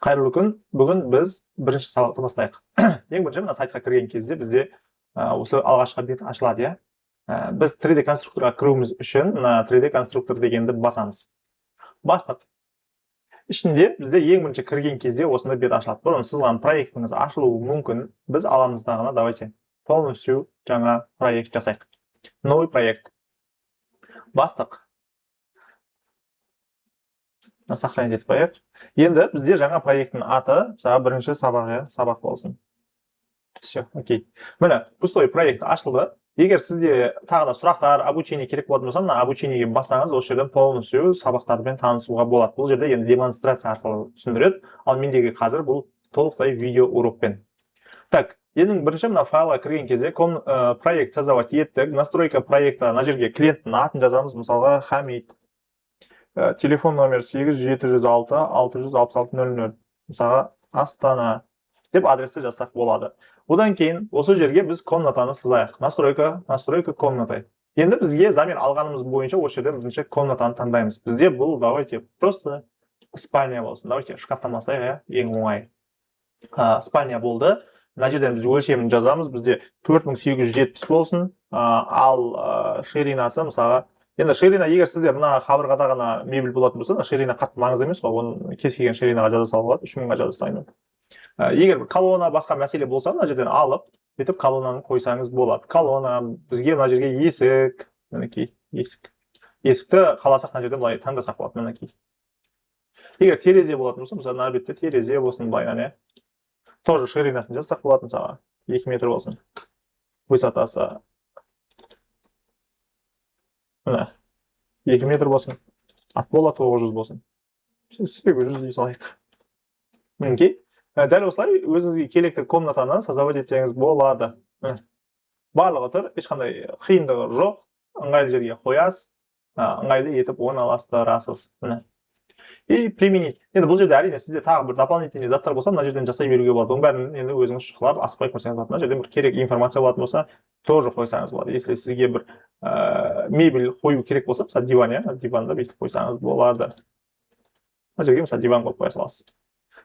Қайырлы күн. Бүгін біз бірінші сабақты бастайық. Ең бірінші мына сайтқа кірген кезде бізде осы алғашқы бет ашылады, иә. Біз 3D конструкторға кіруіміз үшін мына 3D конструктор дегенді басамыз. Бастық. Ішінде бізде ең бірінші кірген кезде осындай бет ашылады. Бұрын сызған проектіңіз ашылуы мүмкін. Біз аламыздағына давайте полностью жаңа проект жасайық. Новый проект. Бастық. Сохранить етіп проект. Енді бізде жаңа проекттің аты бірінші сабақ болсын. Все, окей. Міне, пустой проект ашылды. Егер сізде тағы да сұрақтар, обучение керек болатын болса, мына обучениеге бассаңыз, осы жерден полностью сабақтармен танысуға болады. Бұл жерде енді демонстрация арқылы түсіндіреді, ал мендегі қазір бұл толықтай видео урокпен. Так, енді бірінші мына файлға кірген кезде проект создавать еттік. Настройка проекта, мына жерге клиенттің атын жазамыз, мысалға Хамид. Телефон номер 8-706-666-00. Мысалға Астана деп адресті жазсақ болады. Одан кейін осы жерге біз комнатаны сызайық. Настройка комнатай. Енді бізге замер алғанымыз бойынша осы жерден бірінші комнатаны таңдаймыз. Бізде бұл давайте просто спальня болсын. Давайте шкафтан бастайық, ең оңай. Спальня болды. Мына жерден біз өлшемін жазамыз. Бізде 4870 болсын. Ал ширинасы мысалға. Енді ширина, егер сізде мына қабырғада ғана мебель болатын болса, ширина қатты маңызды емес қой, оны кез келген ширинаға жаза салуға болады, 3000-ға жаза салайын. Егер колонна басқа мәселе болса, мына жерден алып, бүйтіп колоннаны қойсаңыз болады. Колонна, бізге мына жерге есік, мінекей, есік. Есікті қаласақ мына жерден былай таңдасақ болады, мінекей. Егер терезе болатын болса, мысалы, мына бетте терезе болсын былайынан, тоже ширинасын жазсақ болады, мысалға, 2 метр болсын. Высотасы 2 метр болсын. Ат бола 900 болсын. 800 дей салайық. Мінекей. Дәл осылай өзіңізге керекті комнатаны создавать етсеңіз болады. Барлығы тұр, ешқандай қиындығы жоқ. Ыңғайлы жерге қоясыз, ыңғайлы етіп орналастырасыз. И применить. Енді бұл жерде әрине сізде тағы бір дополнительный заттар болса, мына жерден жасай беруге болады. Оның бәрін енді өзіңіз шұқылап, асықпай көрсеңіз болады. Мына жерден бір керек информация болатын болса, тоже қойсаңыз болады. Если сізге бір мебель қою керек болса, мысалы диван, диванда бүйтіп қойсаңыз болады. Мына жерге мысалы диван қойып қоя саласыз.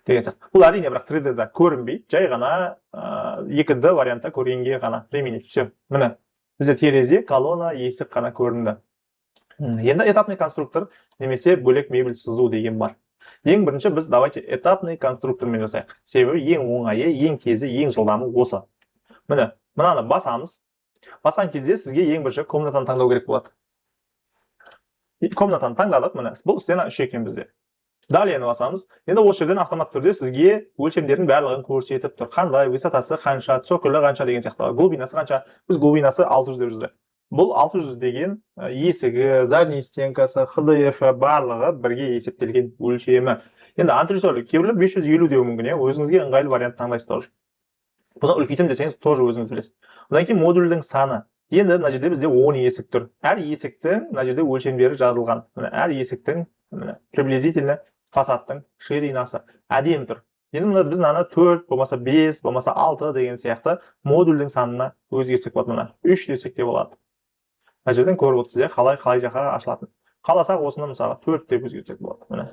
Деген сияқты. Бұл әрине бірақ 3D-да көрінбейді, жай ғана 2D вариантта көргенге ғана применить. Все. Міне, бізде терезе, колонна, есік қана көрінді. Енді этапный конструктор немесе бөлек мебель сызу деген бар. Ең бірінші біз давайте этапный конструктормен жасайық. Себебі ең оңайы, ең тезі, ең жылдамы осы. Міне, мынаны басамыз. Басқан кезде сізге ең бірінші комнатаны таңдау керек болады. Комнатаны таңдадық, міне, бұл стена 3 екен бізде. Далее басамыз. Енді осы жерден автомат түрде сізге өлшемдердің барлығын көрсетіп тұр. Қандай, высотасы қанша, цоколі қанша деген сияқты. Глубинасы қанша? Біз глубинасы 600 деп жаздық. Бұл 600 деген есігі, задний стенкасы, ХДФ барлығы бірге есептелген өлшемі. Енді антресоль кейбірлер 550 деуі мүмкін, өзіңізге ыңғайлы вариант таңдайсыз тоже. Бұны үлкейтем десеңіз тоже өзіңіз білесіз. Одан кейін модульдің саны. Енді мына жерде бізде 10 есік тұр. Әр есіктің мына жерде өлшемдері жазылған. Әр есіктің приблизительно фасадтың ширинасы әдемі тұр. Енді біз мынаны 4, болмаса 5, болмаса 6 деген сияқты модульдің санына өзгертсек болады. 3 десек те болады. Мына жерден көріп отырсыз, қалай жаққа ашылатын. Қаласақ осыны мысалға 4 деп өзгертсек болады.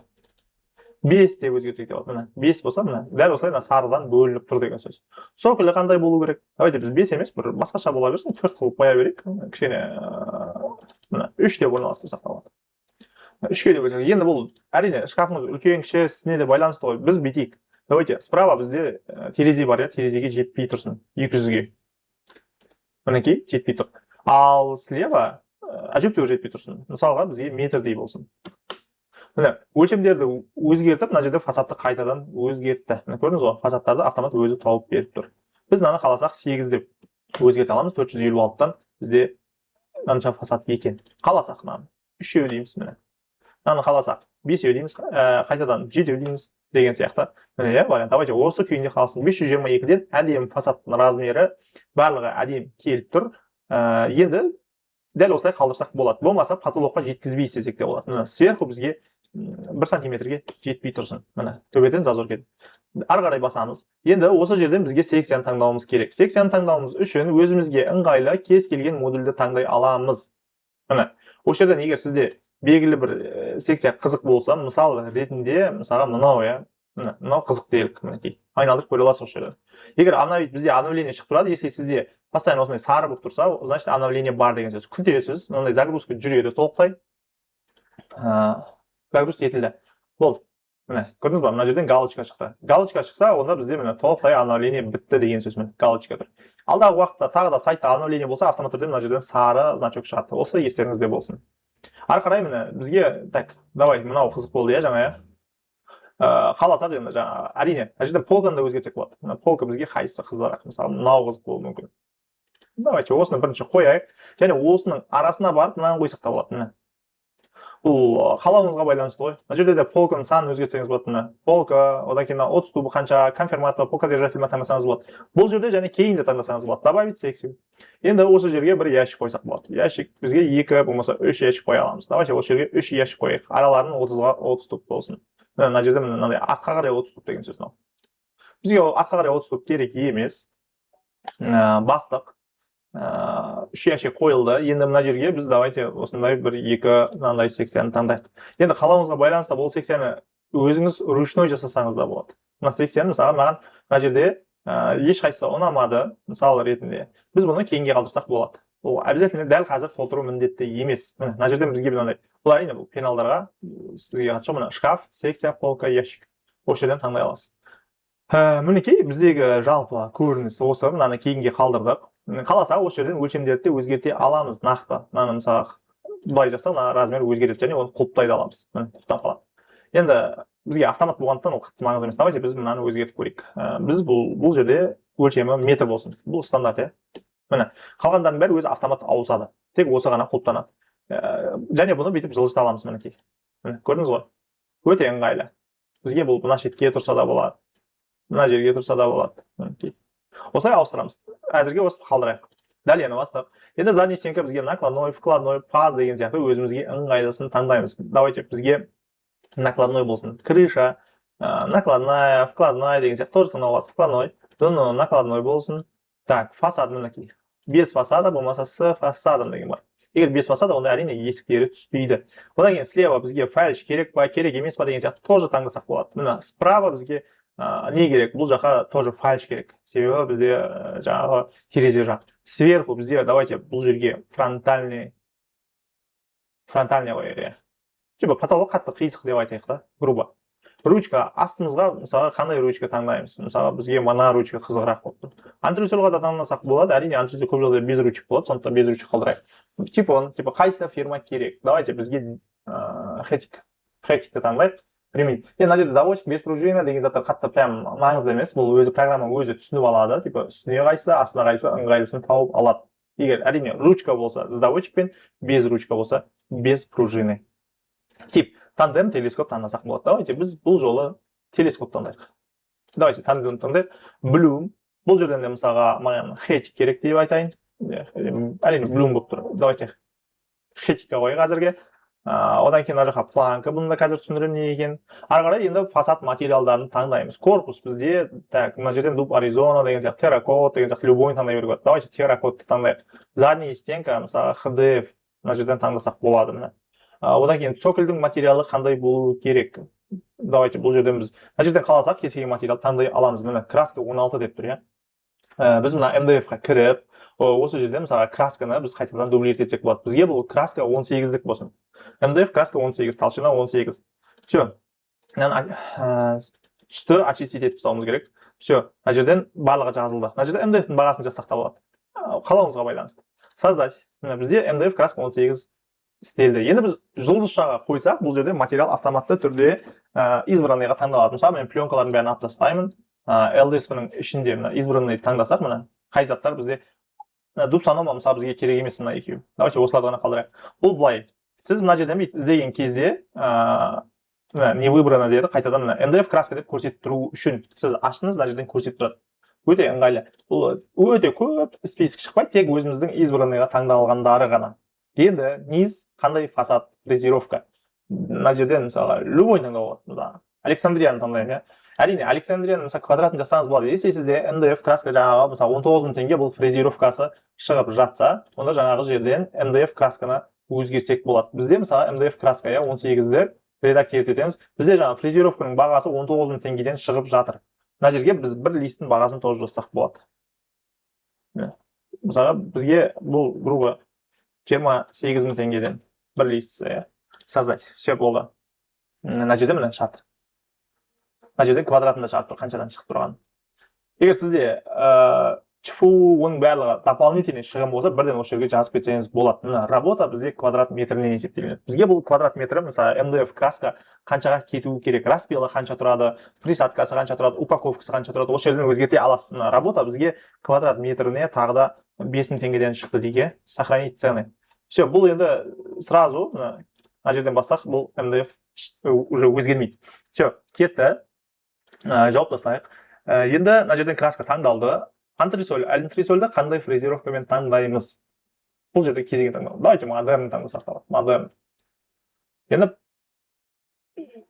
5 деп өзгертсек те болады. 5 болса, дәл осылай сарыдан бөлініп тұр деген сөз. Цоколі қандай болу керек? Давайте біз 5 емес, бір басқаша бола берсін, 4 қылып қоя берейік. Кішкене 3 деп орналастырсақ болады. 3-ке деп өзгертсек. Енді бұл әрине шкафыңыз үлкен кішісіне де байланысты ғой. Біз бүйтейік. Давайте справа бізде терезе бар, терезеге жетпей тұрсын. 200-ге. Мінекей жетпей тұр. Ал слева әжептәуір жетпей тұрсын. Мысалға бізге метрдей болсын. Міне, өлшемдерді өзгертіп, мына жерде фасадты қайтадан өзгертті. Көрдіңіз ғой, фасадтарды автомат өзі тауып беріп тұр. Біз мынаны қаласақ 8 деп өзгерте аламыз. 456-тан бізде мынанша фасад екен. Қаласақ мынаны 3 дейміз, міне. Мынаны қаласақ 5 дейміз, қайтадан 7 дейміз деген сияқты. Міне, вариант. Давайте осы күйінде қалсын. 522-ден әдемі фасадтың размері барлығы әдемі келіп тұр. Енді дәл осылай қалдырсақ болады. Болмаса потолокқа жеткізбей істесек те болады. Сверху бізге 1 сантиметрге жетпей тұрсын. Міне, төбеден зазор кетті. Ары қарай басамыз. Енді осы жерден бізге секцияны таңдауымыз керек. Секцияны таңдауымыз үшін өзімізге ыңғайлы кез келген модульді таңдай аламыз. Міне, осы жерден егер сізде белгілі бір секция қызық болса, мысал ретінде, мысалға мынау, мынау қызық делік мінекей. Айналдырып көре аласыз осы жерден. Егер бізде обновление шығып тұрады, если сізде постоянно осындай сары болып тұрса, значит обновление бар деген сөз. Күтесіз, мынандай загрузка жүреді толықтай. Загруз етілді. Болды. Міне, көрдіңіз ба? Мына жерден галочка шықты. Галочка шықса, онда бізде міне толықтай обновление бітті деген сөз. Міне, галочка тұр. Алдағы уақытта тағы да сайтта обновление болса, автоматты түрде мына жерден сары значок шығады. Осы естеріңізде болсын. Ары қарай міне бізге так, давай, мынау қызық болды я жаңа. Қаласақ енді жаңа әрине, мына жерден полканы да өзгертсек болады. Мына полка бізге қайсысы қызығырақ, мысалы, мынау қызық болуы мүмкін. Давайте осыны бірінші қояйық. Және осының арасына барып мынаны қойсақ та болады. Міне. Бұл қалауыңызға байланысты ғой. Мына жерде де полканың санын өзгертсеңіз болады. Міне. Полка, одан кейін отступы қанша, конфирмат па, полка держатель ма таңдасаңыз болады. Бұл жерде және кейін де таңдасаңыз болады. Добавить секцию. Енді осы жерге бір ящик қойсақ болады. Ящик бізге 2 болмаса 3 ящик қоя аламыз. Давайте осы жерге 3 ящик қояйық. Араларын 30-ға отступ болсын. Мына жерде мынандай артқа қарай отступ деген сөз мынау. Бізге артқа қарай отступ керек емес. Бастық. 3 ящик қойылды. Енді мына жерге біз давайте осындай бір 2 мынандай секцияны таңдайық. Енді қалауыңызға байланысты бұл секцияны өзіңіз ручной жасасаңыз да болады. Мына секцияны мысалы маған мына жерде ешқайсысы ұнамады, мысалы ретінде. Біз бұны кейінге қалдырсақ болады. Ол обязательно дәл қазір толтыру міндетті емес. Мына жерде бізге мынандай. Бұл әрине бұл пеналдарға сізге қатысты мына шкаф, секция, полка, ящик. Осы жерден таңдай аласыз. Мінекей біздегі жалпы көрініс осы, мынаны кейінге қалдырдық. Қаласа осы жерден өлшемдерді өзгерте аламыз нақты. Мынаны мысалы былай жасақ, мына размер өзгереді және оны құлыптай да аламыз. Міне құлыптан қалады. Енді бізге автомат болғандықтан ол қатты маңызды емес. Давайте біз мынаны өзгертіп көрейік. Біз бұл жерде өлшемі метр болсын. Бұл стандарт, иә. Міне қалғандардың бәрі өзі автомат ауысады. Тек осы ғана құлыптанады. Және бұны бүйтіп жылжыта аламыз мінекей. Міне көрдіңіз ғой? Өте ыңғайлы. Бізге бұл мына шетке тұрса да болады. Мына жерге тұрса да болады. Мінекей. Осылай ауыстырамыз. Әзірге осы қалдырайық. Дәл енді бастық. Енді задний стенка бізге накладной, вкладной, паз деген сияқты өзімізге ыңғайлысын таңдаймыз. Давайте бізге накладной болсын. Крыша, накладная, вкладная деген сияқты тоже таңдауға. Вкладной, накладной болсын. Так, фасад мінекей. Без фасада болмаса с фасадом деген бар. Егер без фасада, онда әрине есіктері түспейді. Одан кейін слева бізге файлш керек па, керек емес па деген сияқты тоже таңдасақ болады. Мына справа бізге не керек? Бұл жаққа тоже файлш керек. Себебі бізде жаңағы терезе жақ. Сверху бізде давайте бұл жерге фронтальный қояйық. Типа потолок қатты қисық деп айтайық та, грубо. Ручка астымызға мысалы қандай ручка таңдаймыз? Мысалы бізге мына ручка қызығырақ болды. Антресольға да таңдасақ болады. Әрине антресоль көп жағдайда без ручек болады, сондықтан без ручек қалдырайық. Типа қайсы фирма керек? Давайте бізге хетикті таңдайық. Ремень. Мына жерде доводчик без пружина деген заттар қатты прям маңызды емес. Бұл өзі программа өзі түсініп алады. Типа үстіне қайсы, астына қайсы ыңғайлысын тауып алады. Егер әрине ручка болса с доводчикпен, без ручка болса без пружины. Тип тандем телескоп таңдасақ болады. Давайте біз бұл жолы телескоп таңдайық. Давайте тандем таңдайық. Bloom. Бұл жерден де мысалға маған хетик керек деп айтайын. Әрине Bloom болып тұр. Давайте хетикке қойық әзірге. Одан кейін жаққа планка, бұны да қазір түсіндірем не екен. Ары қарай енді фасад материалдарын таңдаймыз. Корпус бізде, так, мына жерден дуб Аризона деген сияқты, терракот деген сияқты, любойын таңдай беруге болады. Давайте терракотты таңдайық. Задний стенка, мысалы HDF, мына жерден таңдасақ болады мына. Одан кейін цокольдің материалы қандай болуы керек. Давайте бұл жерден біз, мына жерден қаласақ кез келген материал таңдай аламыз. Мына краска 16 деп тұр, иә. Біз мына MDF-қа кіріп, осы жерде мысалы красканы біз қайтадан дублировать етсек болады. Бізге бұл краска 18-дік болсын. MDF краска 18, толщина 18. Все. Түсті очистить етіп тастауымыз керек. Все. Мына жерден барлығы жазылды. Мына жерде MDF-тің бағасын жазсақ та болады. Қалауыңызға байланысты. Создать. Бізде MDF краска 18 істелді. Енді біз жұлдызшаға қойсақ, бұл жерде материал автоматты түрде избранныйға таңдалады. Мысалы, мен пленкалардың бәрін алып тастаймын. LDSP-нің ішінде избранный таңдасақ, мына қай заттар бізде дубсанома мысалы бізге керек емес мына екеуі. Давайте осыларды ғана қалдырайық. Бұл былай. Сіз мына жерден іздеген кезде не выбрано деді, қайтадан мына MDF краска деп көрсетіп тұру үшін сіз аштыңыз, мына жерден көрсетіп тұрады. Өте ыңғайлы. Бұл өте көп список шықпай, тек өзіміздің избранныйға таңдалғандары ғана. Енді низ қандай фасад, фрезеровка. Мына жерден мысалы любой таңдауға болады. Александрияны таңдаймын, иә. Әрине, Александрияны мысалы квадратын жасаңыз болады. Если сізде MDF краска жаңағы мысалы 19 000 теңге бұл фрезеровкасы шығып жатса, онда жаңағы жерден MDF красканы өзгертсек болады. Бізде мысалы MDF краска 18-ді редактировать етеміз. Бізде жаңа фрезеровканың бағасы 19.000 теңгеден шығып жатыр. Мына жерге біз бір листтің бағасын тоже жазсақ болады. Мысалға бізге бұл грубо 28.000 теңгеден бір лист создать. Все болды. Мына жерде міне шарт. Мына жерде квадратында шарт тұр, қаншадан шығып тұрған. Егер сізде ЧФУ оның барлығы дополнительный шығын болса, бірден осы жерге жазып кетсеңіз болады. Мына работа бізде квадрат метрінен есептелінеді. Бізге бұл квадрат метрі, мысалы МДФ краска қаншаға кетуі керек, распилы қанша тұрады, присадкасы қанша тұрады, упаковкасы қанша тұрады, осы жерден өзгерте аласыз. Мына работа бізге квадрат метріне тағы да 5.000 теңгеден шықты дейік, сохранить цены. Все, бұл енді сразу мына жерден бассақ, бұл МДФ уже өзгермейді. Все, кетті. Жауап тастайық. Енді мына жерден краска таңдалды. Антресоль, антресольді қандай фрезеровкамен таңдаймыз? Бұл жерде кезеген таңдау. Давайте модерн таңдасақ та. Модерн. Енді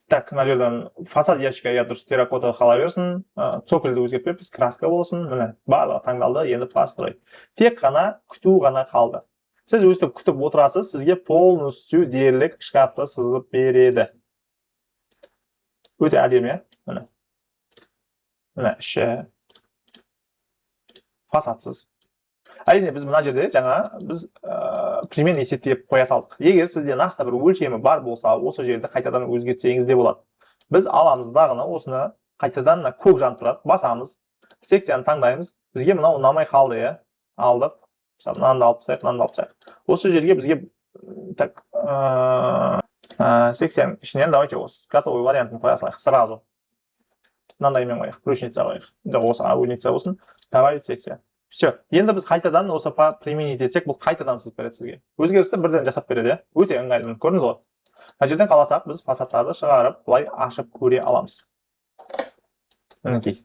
так, мына жерден фасад ящика я дұрыс терракота қала берсін, цокольді өзгертпеппіз, краска болсын. Міне, барлығы таңдалды, енді построй. Тек қана күту ғана қалды. Сіз өстіп күтіп отырасыз, сізге полностью дерлік шкафты сызып береді. Өте әдемі. Міне. Міне, іші фасадсыз. Әрине біз мына жерде жаңа біз примерно есептеп қоя салдық. Егер сізде нақты бір өлшемі бар болса, осы жерді қайтадан өзгертсеңіз де болады. Біз аламыз дағыны, осыны қайтадан көк жанып тұрады, басамыз, секцияны таңдаймыз. Бізге мынау ұнамай қалды, алдық. Мысалы, мынаны алып тастайық, мынаны алып тастайық. Осы жерге бізге так секцияның ішінен давайте осы готовый вариантын қоя салайық сразу. Мынандаймен қояйық, брючница қояйық. Осы ауница болсын. Добавить секция. Все. Енді біз қайтадан осы применить етсек, бұл қайтадан сызып береді сізге. Өзгерісті бірден жасап береді. Өте ыңғайлы. Көрдіңіз ғой? Мына жерден қаласақ, біз фасадтарды шығарып, былай ашып көре аламыз. Мінекей.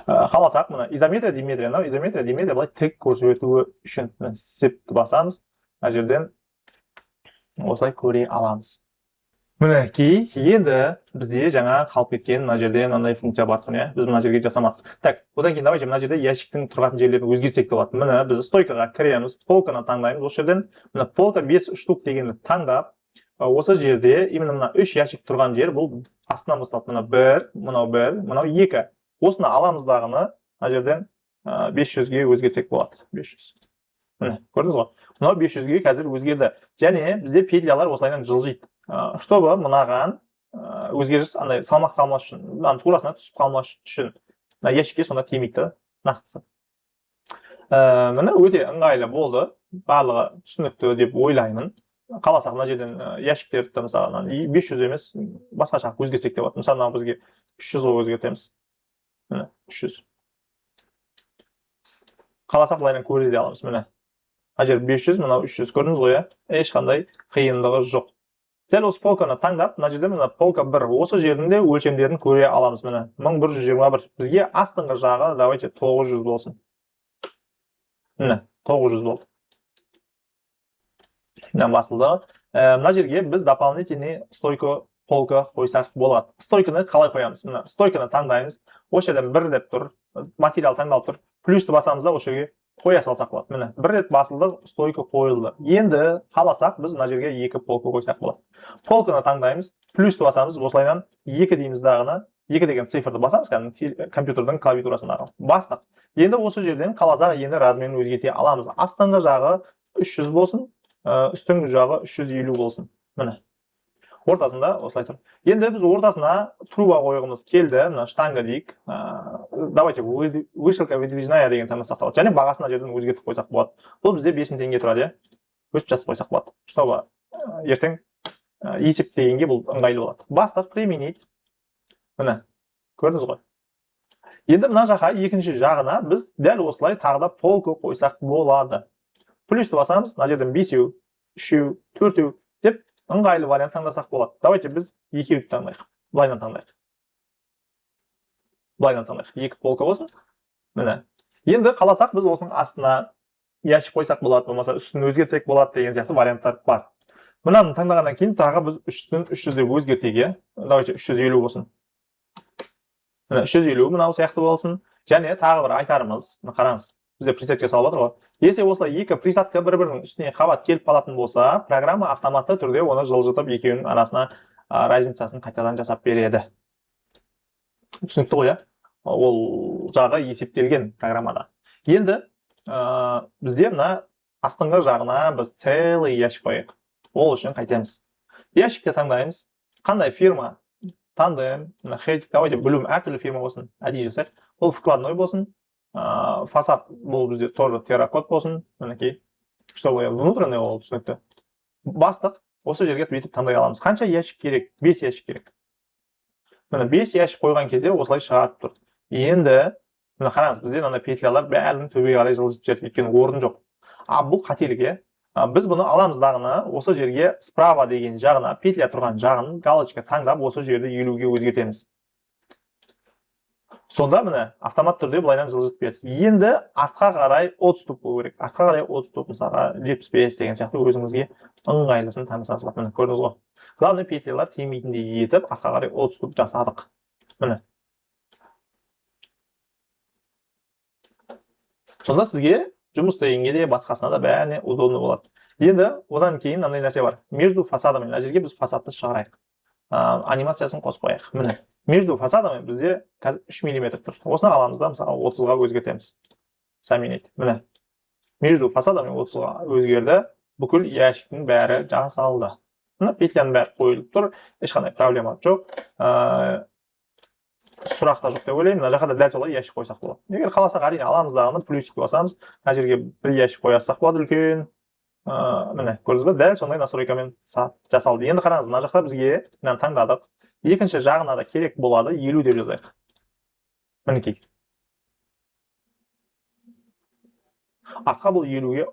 Қаласақ, мына изометрия, диметрия, былай тік көрсетуі үшін септі басамыз. Мына жерден осылай көре аламыз. Мінекей, енді бізде жаңа қалып кеткен мына жерде мынандай функция бар тұр, біз мына жерге жасамадық. Так, одан кейін давайте мына жерде ящиктің тұрған жерлерін өзгертсек те болады. Міне біз стойкаға кіреміз, полканы таңдаймыз. Осы жерден мына полка 5 штук дегенді таңдап, осы жерде именно мына 3 ящик тұрған жер бұл астынан басталады. Мына 1, мынау 1, мынау 2. Осыны аламыздағыны мына жерден 500-ге өзгертсек болады. 500. Міне, көрдіңіз ғой? Мынау 500-ге қазір өзгерді. Және бізде петлялар осылайдан жылжиды. Чтобы мынаған өзгеріс андай салмақ қалмас үшін, турасына түсіп қалмас үшін ящикке сонда темейді нақтысы. Міне өте ыңғайлы болды. Барлығы түсінікті деп ойлаймын. Қаласақ мына жерден ящиктерді мысалы 500 емес, басқаша өзгертсек те болады. Мысалы бізге 300-ға өзгертеміз. Міне 300. Қаласақ былайдан көре де аламыз. Міне. Мына жер 500, мынау 300. Көрдіңіз ғой, ешқандай қиындығы жоқ. Дәл осы полканы таңдап, мына жерде мына полка 1. Осы жерінде өлшемдерін көре аламыз. Міне 1121. Бізге астыңғы жағы давайте 900 болсын. Міне 900 болды. Міне басылды. Мына жерге біз дополнительный стойка полка қойсақ болады. Стойканы қалай қоямыз? Міне стойканы таңдаймыз. Осы жерден 1 деп тұр, материал таңдалып тұр. Плюсті басамыз да осы жерге қоя салсақ болады. Міне, 1 рет басылды, стойка қойылды. Енді қаласақ, біз мына жерге 2 полка қойсақ болады. Полканы таңдаймыз, плюсті басамыз, осылайдан 2 дейміз дағыны, 2 деген цифрды басамыз, компьютердің клавиатурасындағы. Бастық. Енді осы жерден қаласақ, енді размерін өзгерте аламыз. Астыңғы жағы 300 болсын, үстіңгі жағы 350 болсын. Міне. Ортасында осылай тұр. Енді біз ортасына труба қойғымыз келді, мына штанга дейік. Давайте вышивка выдвижная деген таңдасақ болады. Және бағасына жерден өзгертіп қойсақ болады. Бұл бізде 5000 теңге тұрады, өшіп жазып қойсақ болады. Чтобы ертең есептегенге бұл ыңғайлы болады. Бастық применить. Міне, көрдіңіз ғой. Енді мына жаққа екінші жағына біз дәл осылай тағы да полка қойсақ болады. Плюсті басамыз, мына жерден 5, 3, 4 деп ыңғайлы вариант таңдасақ болады. Давайте біз 2-ді таңдайық. Былайынан таңдайық. Былайынан таңдайық. 2 полка болсын. Міне. Енді қаласақ біз осының астына ящик қойсақ болады, болмаса үстін өзгертсек болады деген сияқты варианттар бар. Мынаны таңдағаннан кейін тағы біз үстін 300 деп өзгертеге. Давайте 350 болсын. Міне 350 мынау сияқты болсын. Және тағы бір айтарымыз, қараңыз. Бізде пресет жасалып жатыр ғой. Если осылай екі присадка бір-бірінің үстіне қабат келіп қалатын болса, программа автоматты түрде оны жылжытып екеуінің арасына разницасын қайтадан жасап береді. Түсінікті ғой, ол жағы есептелген программада. Енді бізде мына астыңғы жағына біз целый ящик қояйық. Ол үшін қайтеміз. Ящикте таңдаймыз. Қандай фирма? Тандем, Хейтик, давайте білуім әртүрлі фирма болсын. Әдейі жасайық. Ол вкладной болсын. Фасад бұл бізде тоже терракот болсын. Мінекей. Что ғой, внутренний ол түсінікті. Бастық. Осы жерге бүйтіп таңдай аламыз. Қанша ящик керек? 5 ящик керек. Міне 5 ящик қойған кезде осылай шығарып тұр. Енді міне қараңыз, бізде мына петлялар бәрін төбеге қарай жылжытып жіберді, өйткені орын жоқ. Бұл қателік. Біз бұны аламыз дағыны, осы жерге справа деген жағына, петля тұрған жағын галочка таңдап, осы жерді 50-ге өзгертеміз. Сонда міне автомат түрде бұлайдан жылжытып берді. Енді артқа қарай 30 туп болу керек. Артқа қарай 30 туп, мысалға 75 деген сияқты өзіңізге ыңғайлысын танысаңыз болады. Міне көрдіңіз ғой. Главный петлялар тимейтіндей етіп, артқа қарай 30 туп жасадық. Міне. Сонда сізге жұмыс істегенге де басқасына да бәріне удобно болады. Енді одан кейін мынандай нәрсе бар. Между фасадами. Мына жерге біз фасадты шығарайық. Анимациясын қосып қояйық. Міне. Между фасадами бізде қазір 3 мм тұр. Осыны аламыз да, мысалы 30-ға өзгертеміз. Сәменет. Міне. Между фасадами 30-ға өзгерді. Бүкіл ящиктің бәрі жасалды. Мына петляның бәрі қойылып тұр. Ешқандай проблема жоқ. Сұрақта жоқ деп ойлаймын. Мына жаққа да дәл солай ящик қойсақ болады. Егер қаласақ, әрине аламыз дағыны плюсик басамыз. Мына жерге бір ящик қоясақ болады үлкен. Міне, көрдіңіз бе? Дәл сондай настройкамен жасалды. Енді қараңыз, мына жақта бізге таңдадық. Екінші жағына да керек болады 50 деп жазайық. Мінекей. Артқа бұл 50-ге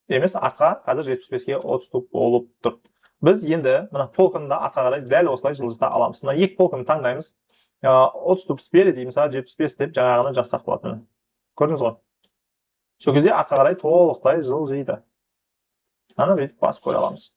емес, артқа қазір 75-ге 30 туп болып тұр. Біз енді мына полканы да артқа қарай дәл осылай жылжыта аламыз. Мына екі полканы таңдаймыз. 30 туп спереди, мысалы 75 деп жаңағыны жазсақ болады. Көрдіңіз ғой? Сол кезде артқа қарай толықтай жылжиды. Аны бүйтіп басып көре аламыз.